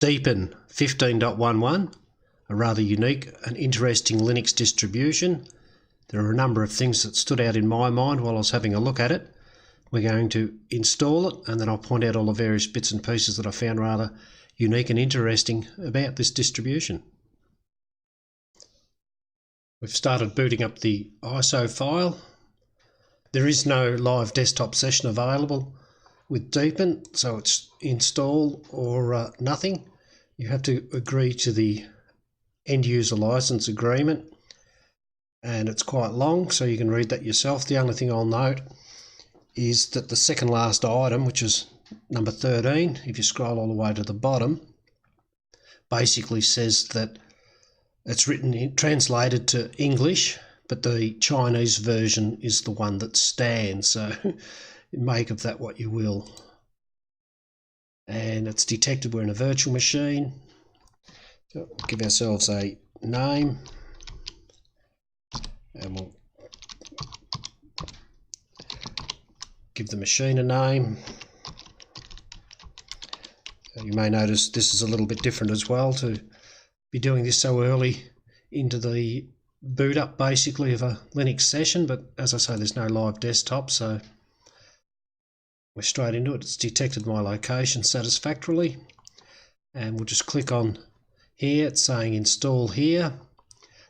Deepin 15.11, a rather unique and interesting Linux distribution. There are a number of things that stood out in my mind while I was having a look at it. We're going to install it, and then I'll point out all the various bits and pieces that I found rather unique and interesting about this distribution. We've started booting up the ISO file. There is no live desktop session available with Deepin, so it's install or nothing. You have to agree to the end user license agreement, and it's quite long, so you can read that yourself. The only thing I'll note is that the second last item, which is number 13, if you scroll all the way to the bottom, basically says that it's translated to English, but the Chinese version is the one that stands, so make of that what you will. And it's detected we're in a virtual machine. So give ourselves a name, and we'll give the machine a name. You may notice this is a little bit different as well, to be doing this so early into the boot up basically of a Linux session, but as I say, there's no live desktop, so we're straight into it. It's detected my location satisfactorily, and we'll just click on here. It's saying install here.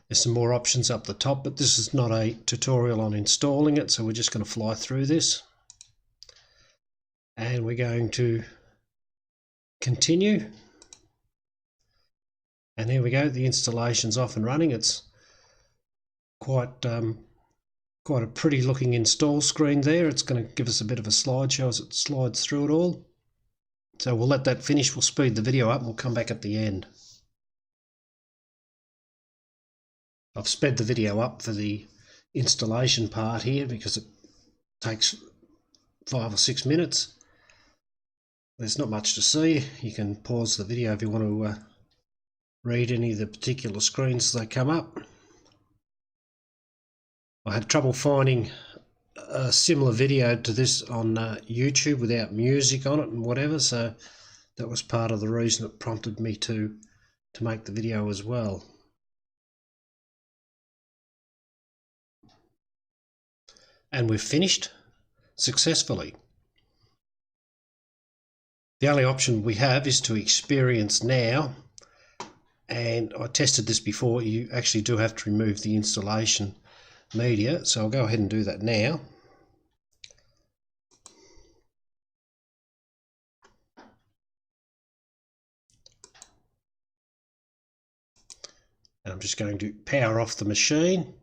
There's some more options up the top, but this is not a tutorial on installing it, so we're just going to fly through this, and we're going to continue. And here we go, the installation's off and running. It's quite a pretty looking install screen there. It's going to give us a bit of a slideshow as it slides through it all. So we'll let that finish, we'll speed the video up, and we'll come back at the end. I've sped the video up for the installation part here because it takes 5 or 6 minutes. There's not much to see. You can pause the video if you want to read any of the particular screens as they come up. I had trouble finding a similar video to this on YouTube without music on it and whatever, so that was part of the reason it prompted me to make the video as well. And we've finished successfully. The only option we have is to experience now, and I tested this before. You actually do have to remove the installation media, so I'll go ahead and do that now. And I'm just going to power off the machine,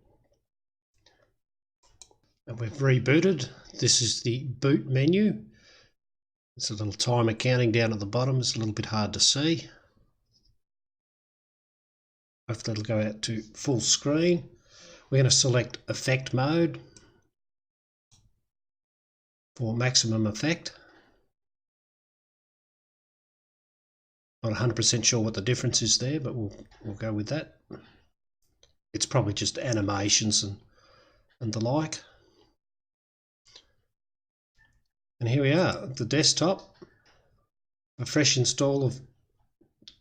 and we've rebooted. This is the boot menu. There's a little timer counting down at the bottom. It's a little bit hard to see. Hopefully it'll go out to full screen. We're going to select effect mode for maximum effect. Not 100% sure what the difference is there, but we'll go with that. It's probably just animations and the like. And here we are at the desktop, a fresh install of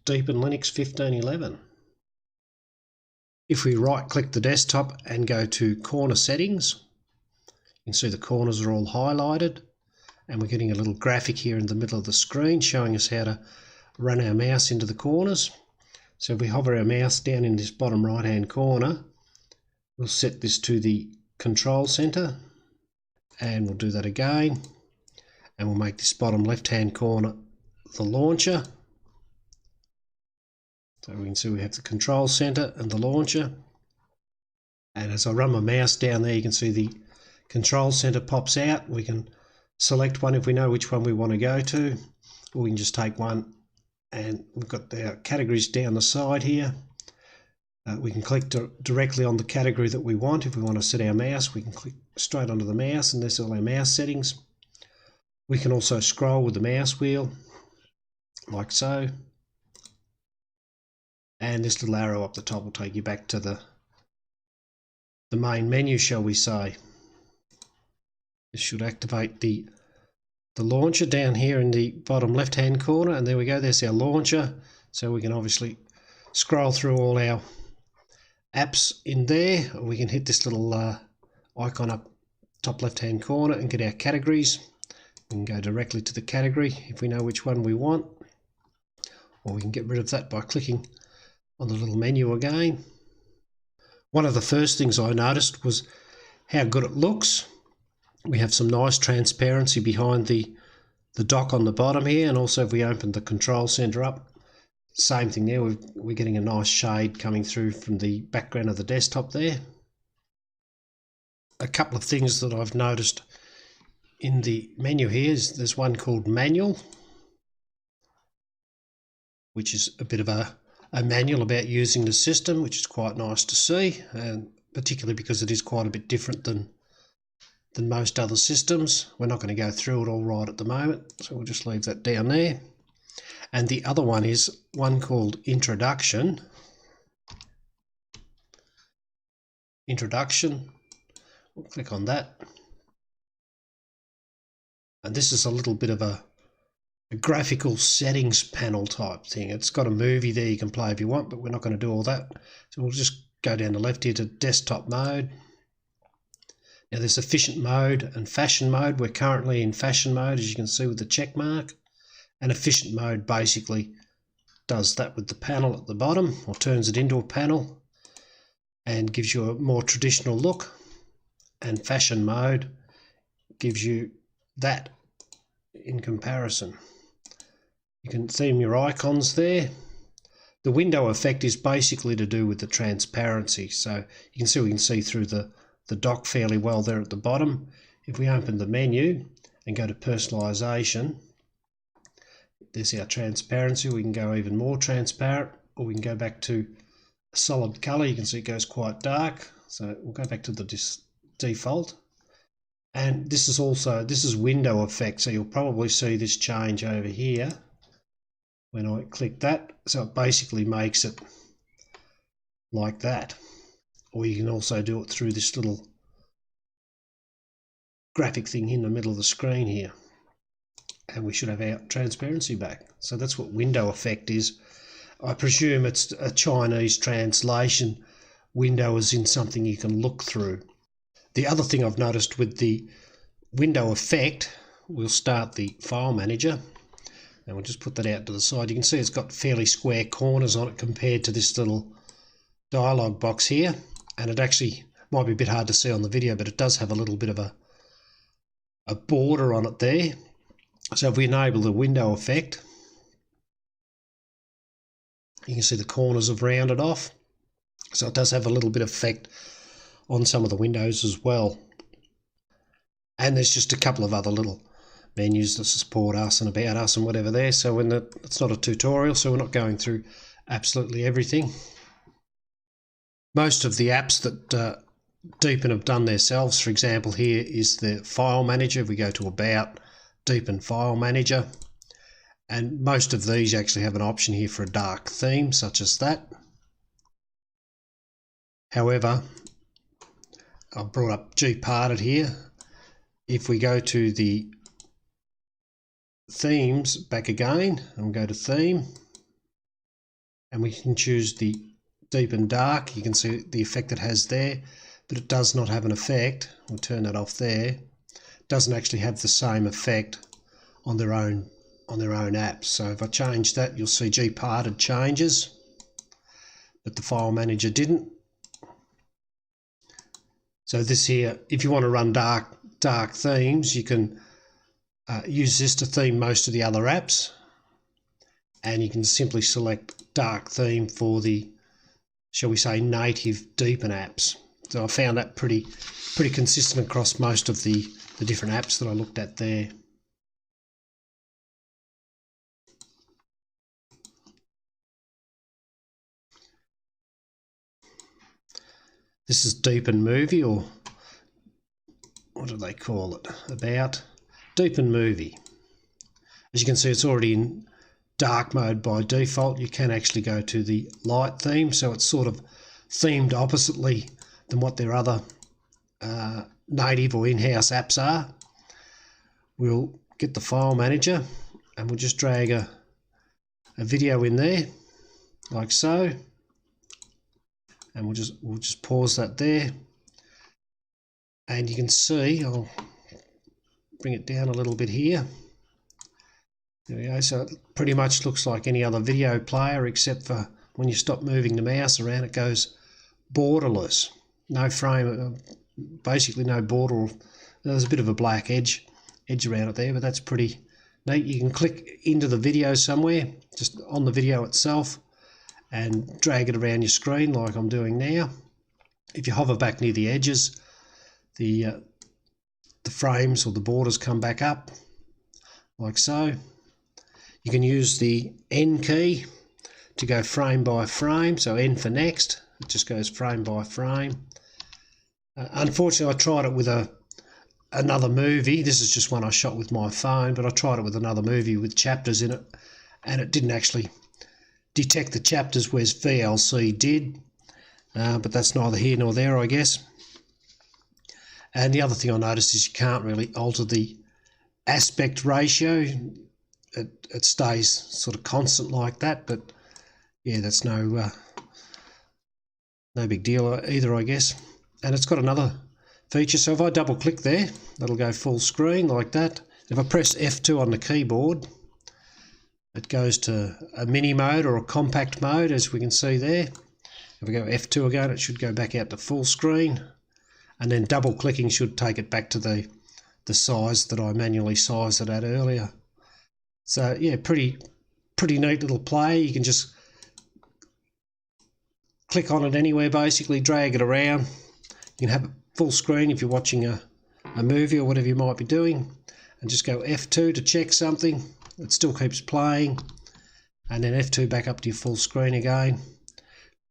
Deepin Linux 15.11. If we right click the desktop and go to corner settings, you can see the corners are all highlighted, and we're getting a little graphic here in the middle of the screen showing us how to run our mouse into the corners. So if we hover our mouse down in this bottom right hand corner, we'll set this to the control center, and we'll do that again, and we'll make this bottom left hand corner the launcher. So we can see we have the control center and the launcher, and as I run my mouse down there, you can see the control center pops out. We can select one if we know which one we want to go to, or we can just take one, and we've got our categories down the side here. We can click directly on the category that we want. If we want to set our mouse, we can click straight onto the mouse, and there's all our mouse settings. We can also scroll with the mouse wheel like so. And this little arrow up the top will take you back to the main menu, shall we say. This should activate the launcher down here in the bottom left hand corner, and there we go, there's our launcher. So we can obviously scroll through all our apps in there. We can hit this little icon up top left hand corner and get our categories. We can go directly to the category if we know which one we want, or we can get rid of that by clicking on the little menu again. One of the first things I noticed was how good it looks. We have some nice transparency behind the dock on the bottom here, and also if we open the control center up, same thing there, we're getting a nice shade coming through from the background of the desktop there. A couple of things that I've noticed in the menu here is there's one called manual, which is a bit of a manual about using the system, which is quite nice to see, and particularly because it is quite a bit different than most other systems. We're not going to go through it all right at the moment, so we'll just leave that down there. And the other one is one called Introduction. We'll click on that. And this is a little bit of a graphical settings panel type thing. It's got a movie there you can play if you want, but we're not going to do all that. So we'll just go down the left here to desktop mode. Now there's efficient mode and fashion mode. We're currently in fashion mode, as you can see with the check mark. And efficient mode basically does that with the panel at the bottom, or turns it into a panel and gives you a more traditional look. And fashion mode gives you that in comparison. You can theme your icons there. The window effect is basically to do with the transparency, so you can see through the dock fairly well there at the bottom. If we open the menu and go to personalization, there's our transparency. We can go even more transparent, or we can go back to a solid color. You can see it goes quite dark, so we'll go back to the default. And this is window effect, so you'll probably see this change over here when I click that. So it basically makes it like that. Or you can also do it through this little graphic thing in the middle of the screen here. And we should have our transparency back. So that's what window effect is. I presume it's a Chinese translation. Window is in something you can look through. The other thing I've noticed with the window effect, we'll start the file manager and we'll just put that out to the side. You can see it's got fairly square corners on it compared to this little dialog box here, and it actually might be a bit hard to see on the video, but it does have a little bit of a border on it there. So if we enable the window effect, you can see the corners have rounded off. So it does have a little bit of effect on some of the windows as well. And there's just a couple of other little menus that support us and about us and whatever there. So it's not a tutorial, so we're not going through absolutely everything. Most of the apps that Deepin have done themselves, for example, here is the file manager. If we go to About, Deepin File Manager, and most of these actually have an option here for a dark theme such as that. However, I've brought up Gparted here. If we go to the themes back again and go to theme, and we can choose the Deepin Dark, you can see the effect it has there, but it does not have an effect. We'll turn that off there. It doesn't actually have the same effect on their own apps. So if I change that, you'll see Gparted changes, but the file manager didn't. So this here, if you want to run dark themes, you can use this to theme most of the other apps, and you can simply select dark theme for the, shall we say, native Deepin apps. So I found that pretty consistent across most of the different apps that I looked at there. This is Deepin Movie, or what do they call it? About Deepin Movie. As you can see, it's already in dark mode by default. You can actually go to the light theme, so it's sort of themed oppositely than what their other native or in-house apps are. We'll get the file manager and we'll just drag a a video in there, like so. And we'll just pause that there. And you can see, I'll bring it down a little bit here. There we go. So it pretty much looks like any other video player, except for when you stop moving the mouse around, it goes borderless. No frame, basically no border. There's a bit of a black edge around it there, but that's pretty neat. You can click into the video somewhere, just on the video itself, and drag it around your screen like I'm doing now. If you hover back near the edges, the frames or the borders come back up, like so. You can use the N key to go frame by frame, so N for next, it just goes frame by frame. Unfortunately, I tried it with another movie. This is just one I shot with my phone, but I tried it with another movie with chapters in it, and it didn't actually detect the chapters, whereas VLC did. But that's neither here nor there, I guess. And the other thing I noticed is you can't really alter the aspect ratio. It stays sort of constant like that, but yeah, that's no big deal either, I guess. And it's got another feature, so if I double click there, that'll go full screen like that. If I press F2 on the keyboard, it goes to a mini mode or a compact mode, as we can see there. If we go F2 again, it should go back out to full screen, and then double clicking should take it back to the size that I manually sized it at earlier. So yeah, pretty neat little play. You can just click on it anywhere, basically drag it around. You can have it full screen if you're watching a movie or whatever you might be doing, and just go F2 to check something. It still keeps playing, and then F2 back up to your full screen again.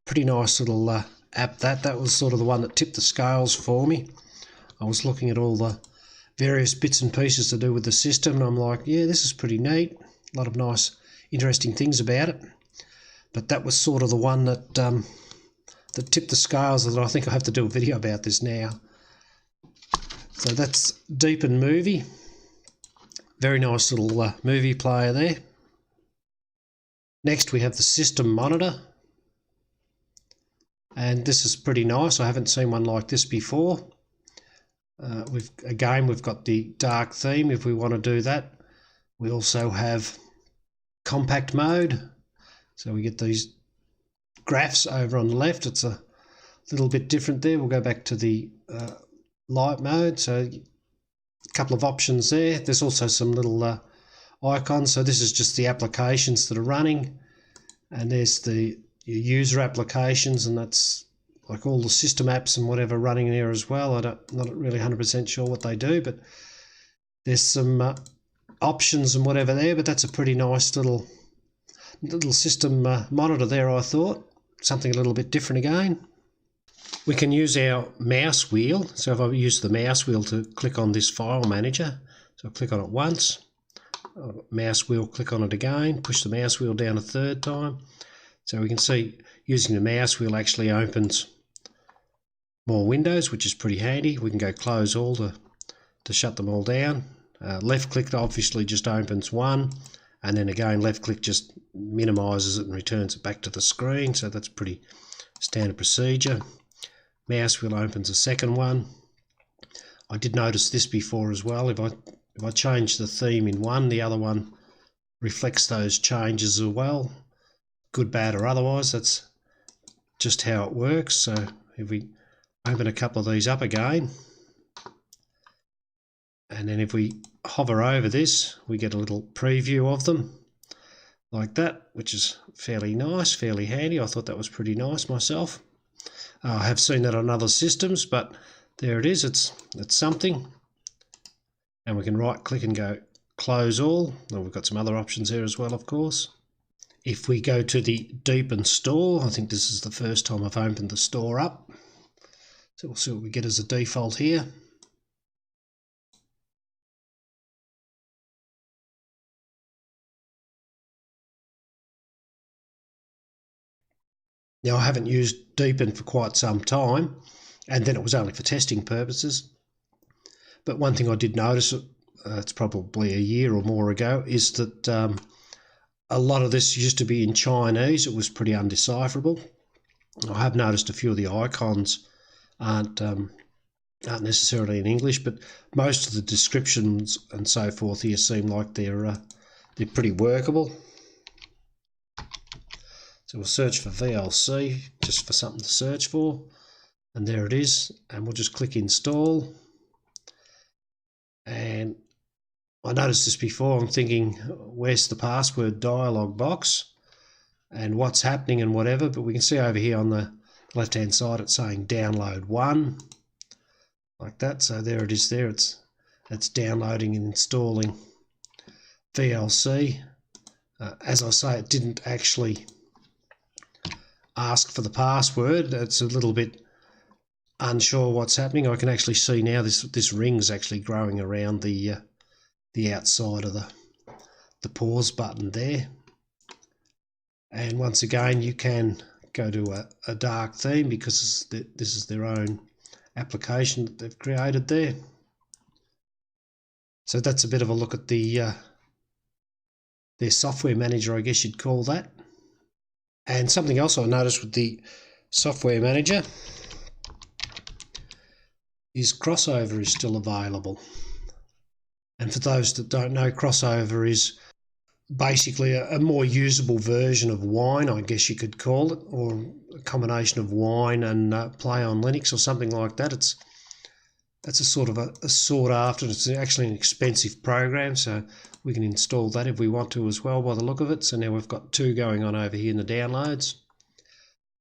Pretty nice little app that was sort of the one that tipped the scales for me. I was looking at all the various bits and pieces to do with the system, and I'm like, yeah, this is pretty neat. A lot of nice, interesting things about it. But that was sort of the one that that tipped the scales, that I think I have to do a video about this now. So that's Deepin Movie. Very nice little movie player there. Next we have the system monitor. And this is pretty nice. I haven't seen one like this before. We've got the dark theme if we want to do that. We also have compact mode. So we get these graphs over on the left. It's a little bit different there. We'll go back to the light mode. So a couple of options there. There's also some little icons. So this is just the applications that are running. And there's your user applications, and that's like all the system apps and whatever running there as well. I'm not really 100% sure what they do, but there's some options and whatever there, but that's a pretty nice little system monitor there, I thought. Something a little bit different again. We can use our mouse wheel. So if I use the mouse wheel to click on this file manager, so I click on it once, mouse wheel, click on it again, push the mouse wheel down a third time. So we can see using the mouse wheel actually opens more windows, which is pretty handy. We can go close all to shut them all down. Left click obviously just opens one, and then again left click just minimises it and returns it back to the screen. So that's pretty standard procedure. Mouse wheel opens a second one. I did notice this before as well. If I change the theme in one, the other one reflects those changes as well. Good, bad or otherwise, that's just how it works. So if we open a couple of these up again, and then if we hover over this, we get a little preview of them like that, which is fairly nice, fairly handy. I thought that was pretty nice myself. I have seen that on other systems, but there it is. It's something. And we can right click and go close all. And we've got some other options there as well, of course. If we go to the Deepin store, I think this is the first time I've opened the store up. So we'll see what we get as a default here. Now I haven't used Deepin for quite some time, and then it was only for testing purposes. But one thing I did notice, it's probably a year or more ago, is that A lot of this used to be in Chinese. It was pretty undecipherable. I have noticed a few of the icons aren't necessarily in English, but most of the descriptions and so forth here seem like they're pretty workable. So we'll search for VLC, just for something to search for, and there it is, and we'll just click install. And I noticed this before, I'm thinking, where's the password dialog box and what's happening and whatever, but we can see over here on the left hand side it's saying download 1, like that. So there it is there, it's downloading and installing VLC. As I say, it didn't actually ask for the password. It's a little bit unsure what's happening. I can actually see now this ring's actually growing around the outside of the pause button there. And once again, you can go to a dark theme because this is their own application that they've created there. So that's a bit of a look at their software manager, I guess you'd call that. And something else I noticed with the software manager is crossover is still available. And for those that don't know, crossover is basically a more usable version of Wine, I guess you could call it, or a combination of Wine and Play on Linux or something like that. That's a sort of a sought after. It's actually an expensive program, so we can install that if we want to as well by the look of it. So now we've got 2 going on over here in the downloads.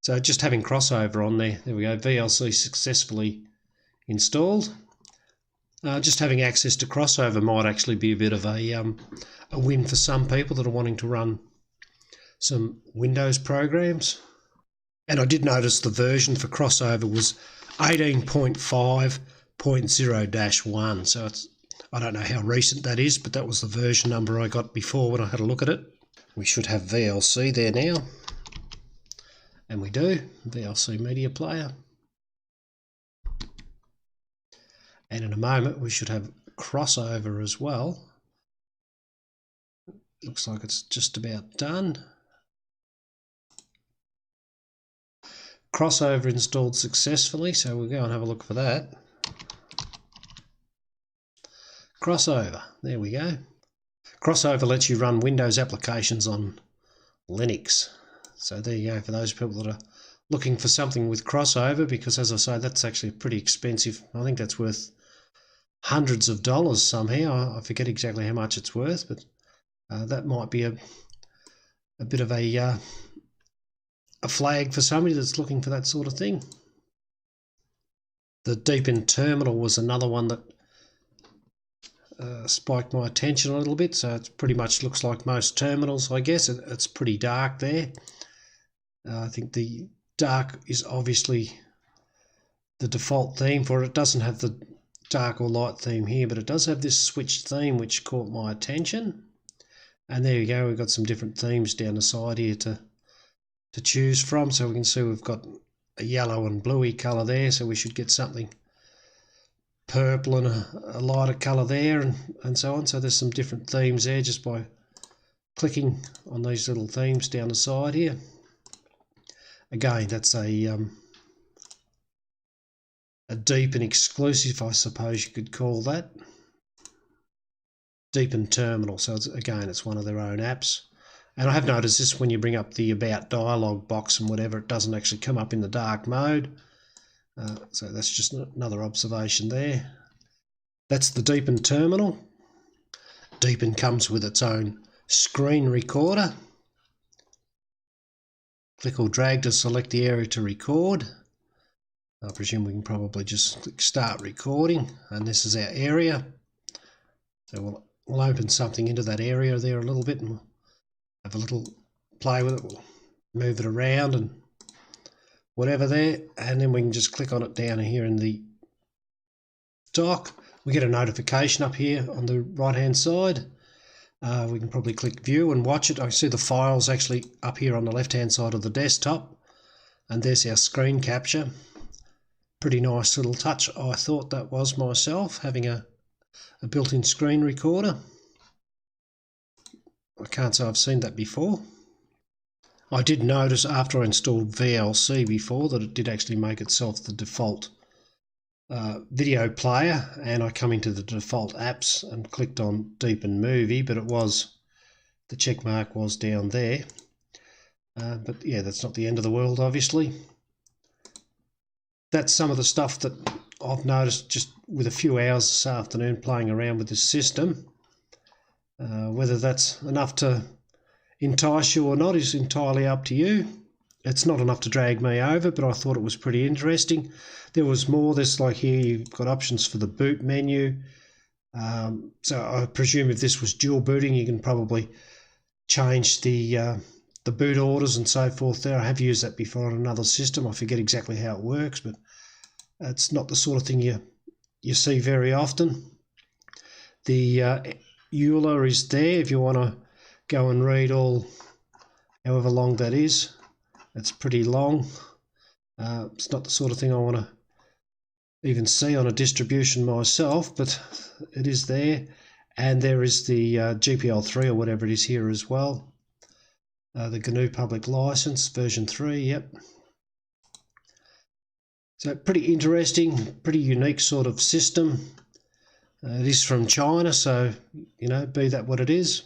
So just having crossover on there we go, VLC successfully installed. Just having access to crossover might actually be a bit of a win for some people that are wanting to run some Windows programs. And I did notice the version for crossover was 18.5.0-1, so I don't know how recent that is, but that was the version number I got before when I had a look at it. We should have VLC there now, and we do, VLC Media Player. And in a moment we should have crossover as well. Looks like it's just about done. Crossover installed successfully, so we'll go and have a look for that. Crossover, there we go. Crossover lets you run Windows applications on Linux. So there you go for those people that are looking for something with crossover, because as I say, that's actually pretty expensive. I think that's worth hundreds of dollars somehow. I forget exactly how much it's worth, but that might be a bit of a flag for somebody that's looking for that sort of thing. The Deepin terminal was another one that spiked my attention a little bit. So it pretty much looks like most terminals, I guess. It's pretty dark there. I think the dark is obviously the default theme for it. It doesn't have the dark or light theme here, but it does have this switch theme which caught my attention. And there you go, we've got some different themes down the side here to choose from. So we can see we've got a yellow and bluey colour there, so we should get something purple and a lighter colour there, and so on. So there's some different themes there just by clicking on these little themes down the side here. Again, that's a Deepin exclusive, I suppose you could call that. Deepin terminal, so it's one of their own apps. And I have noticed this, when you bring up the about dialog box and whatever, it doesn't actually come up in the dark mode. So that's just another observation there. That's the Deepin terminal. Deepin comes with its own screen recorder. Click or drag to select the area to record. I presume we can probably just click start recording, and this is our area. So we'll open something into that area there a little bit, and we'll have a little play with it. We'll move it around and whatever there, and then we can just click on it down here in the dock. We get a notification up here on the right hand side. We can probably click view and watch it. I see the files actually up here on the left hand side of the desktop, and there's our screen capture. Pretty nice little touch, I thought that was myself, having a built-in screen recorder. I can't say I've seen that before. I did notice after I installed VLC before that it did actually make itself the default video player, and I come into the default apps and clicked on Deepin Movie, but it was, the check mark was down there. But yeah, that's not the end of the world, obviously. That's some of the stuff that I've noticed just with a few hours this afternoon playing around with this system. Whether that's enough to entice you or not is entirely up to you. It's not enough to drag me over, but I thought it was pretty interesting. There was more. There's like here, you've got options for the boot menu. So I presume if this was dual booting, you can probably change the boot orders and so forth there. I have used that before on another system. I forget exactly how it works, but it's not the sort of thing you see very often. The EULA is there if you want to go and read all, however long that is. It's pretty long. It's not the sort of thing I want to even see on a distribution myself, but it is there. And there is the GPL3 or whatever it is here as well. The GNU Public License, version 3, yep. So pretty interesting, pretty unique sort of system. It is from China, so, you know, be that what it is.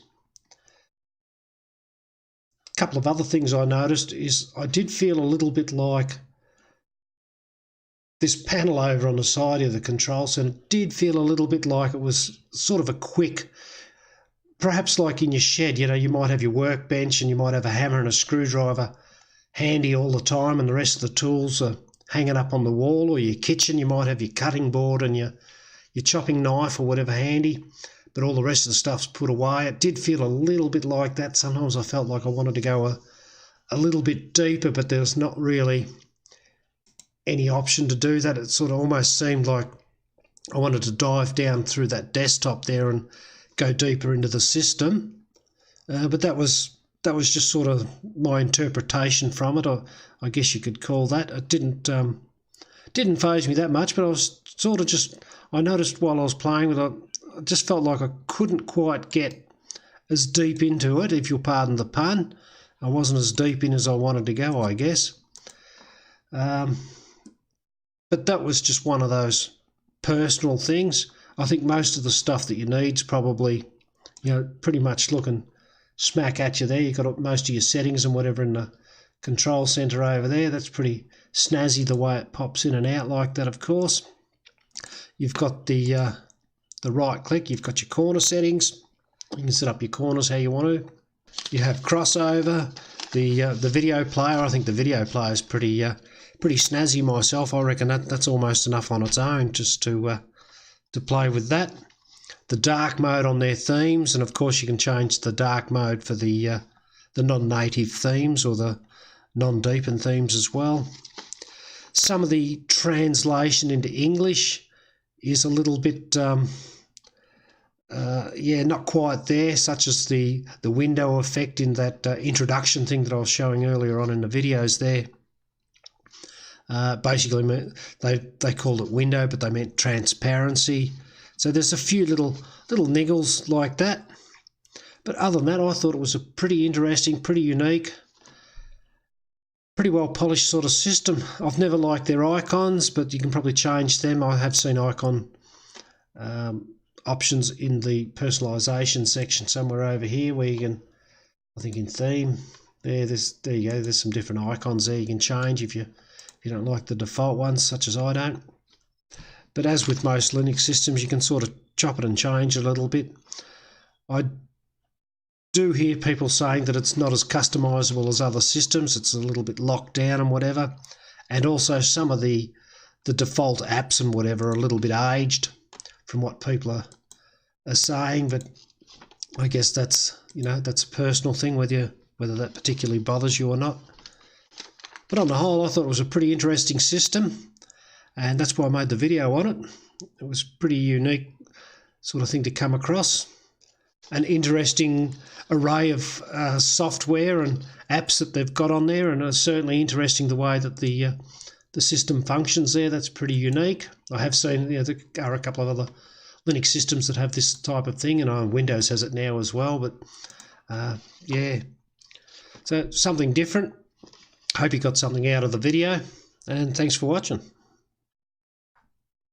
A couple of other things I noticed is I did feel a little bit like this panel over on the side of the control center did feel a little bit like it was sort of a quick, perhaps like in your shed, you know, you might have your workbench and you might have a hammer and a screwdriver handy all the time, and the rest of the tools are hanging up on the wall, or your kitchen, you might have your cutting board and your chopping knife or whatever handy, but all the rest of the stuff's put away. It did feel a little bit like that. Sometimes I felt like I wanted to go a little bit deeper, but there was not really any option to do that. It sort of almost seemed like I wanted to dive down through that desktop there and go deeper into the system. But that was just sort of my interpretation from it. I guess you could call that. It didn't faze me that much, but I was sort of just, I noticed while I was playing with it, I just felt like I couldn't quite get as deep into it, if you'll pardon the pun. I wasn't as deep in as I wanted to go, I guess. But that was just one of those personal things. I think most of the stuff that you need's probably, you know, pretty much looking smack at you there. You've got most of your settings and whatever in the control center over there. That's pretty snazzy the way it pops in and out like that, of course. You've got the right click, you've got your corner settings. You can set up your corners how you want to. You have crossover, the video player. I think the video player is pretty snazzy myself. I reckon that's almost enough on its own just to play with that. The dark mode on their themes, and of course you can change the dark mode for the non-native themes or the non-Deepin themes as well. Some of the translation into English is a little bit, not quite there, such as the window effect in that introduction thing that I was showing earlier on in the videos there. Basically, they called it window, but they meant transparency. So there's a few little niggles like that. But other than that, I thought it was a pretty interesting, pretty unique, pretty well polished sort of system. I've never liked their icons, but you can probably change them. I have seen icon options in the personalization section somewhere over here where you can, I think in theme, there you go, there's some different icons there you can change if you don't like the default ones, such as I don't. But as with most Linux systems, you can sort of chop it and change it a little bit. I do hear people saying that it's not as customizable as other systems. It's a little bit locked down and whatever. And also some of the default apps and whatever are a little bit aged from what people are saying. But I guess that's, you know, that's a personal thing whether that particularly bothers you or not. But on the whole, I thought it was a pretty interesting system, and that's why I made the video on it. It was a pretty unique sort of thing to come across. An interesting array of software and apps that they've got on there, and it's certainly interesting the way that the system functions there. That's pretty unique. I have seen, you know, there are a couple of other Linux systems that have this type of thing, and Windows has it now as well, but Yeah, so something different. Hope you got something out of the video, and thanks for watching.